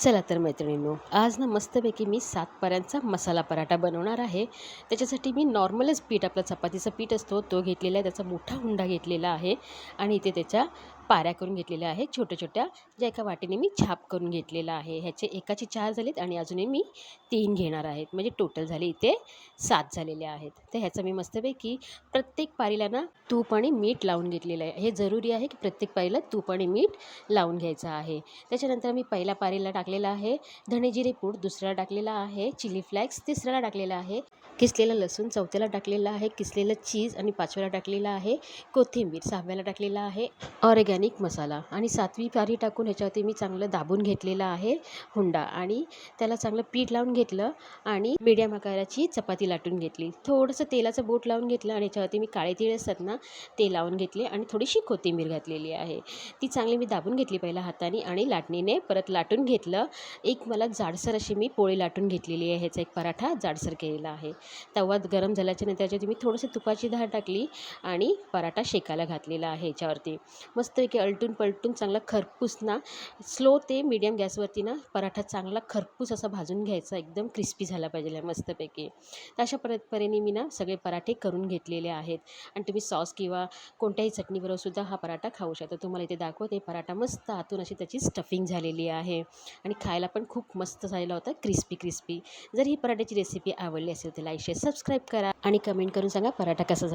चला तर मैत्रिणींनो, आज ना मस्तपैकी मी 7 पाऱ्यांचा मसाला पराठा बनवणार आहे. त्याच्यासाठी मी नॉर्मलच पीठ, आपलं चपातीचं पीठ असतो तो घेतलेला आहे. त्याचा मोठा हुंडा घेतलेला आहे आणि इथे त्याच्या पाऱ्या करून घेतलेल्या आहेत छोट्या-छोट्या, ज्या एका वाटीने मी छाप करून घेतलेला आहे. ह्याचे एकाचे 4 झालेत आणि अजूनही मी 3 घेणार आहेत. म्हणजे टोटल झाले इथे 7 झालेले आहेत. तर ह्याचं मी मस्तपैकी प्रत्येक पारीला ना तूप आणि मीठ लावून घेतलेलं आहे. हे जरुरी आहे की प्रत्येक पारीला तूप आणि मीठ लावून घ्यायचं आहे. त्याच्यानंतर मी पहिल्या पारीला टाकलेला आहे धणे जिरे पूड, दुसऱ्याला टाकलेला आहे चिली फ्लेक्स, तिसऱ्याला टाकलेला आहे किसलेलं लसूण, चौथ्याला टाकलेलं आहे किसलेलं चीज आणि पाचव्याला टाकलेला आहे कोथिंबीर, सहाव्याला टाकलेला आहे ऑर्गॅनिक मसाला आणि 7वी पारी टाकून ह्याच्यावरती मी चांगलं दाबून घेतलेला आहे हुंडा आणि त्याला चांगलं पीठ लावून घेतलं आणि मीडियम आकाराची चपाती लाटून घेतली. थोडंसं तेलाचं बोट लावून घेतलं आणि ह्याच्यावरती मी काळे तीळ असतात ना ते लावून घेतले आणि थोडीशी कोथिंबीर घातलेली आहे. ती चांगली मी दाबून घेतली पहिल्या हाताने आणि लाटणीने परत लाटून घेतलं. एक मला जाडसर अशी मी पोळी लाटून घेतलेली आहे. ह्याचा एक पराठा जाडसर केलेला आहे. तवा गरम झाल्याच्या नंतर त्याच्यात मी थोडंसं तुपाची धार टाकली आणि पराठा शेकायला घातलेला आहे ह्याच्यावरती. मस्तपैकी अलटून पलटून चांगला खरपूस ना स्लो ते मीडियम गॅसवरती ना पराठा चांगला खरपूस असा भाजून घ्यायचा, एकदम क्रिस्पी झाला पाहिजे मस्तपैकी. तर अशा परीने मी ना सगळे पराठे करून घेतलेले आहेत आणि तुम्ही सॉस किंवा कोणत्याही चटणीबरोबर सुद्धा हा पराठा खाऊ शकता. तुम्हाला इथे दाखवते पराठा मस्त आतून अशी त्याची स्टफिंग झालेली आहे आणि खायला पण खूप मस्त झालेला होता, क्रिस्पी. जर ही पराठ्याची रेसिपी आवडली असेल तर लाईक, शेअर, सबस्क्राईब करा आणि कमेंट करून सांगा पराठा कसा झाला.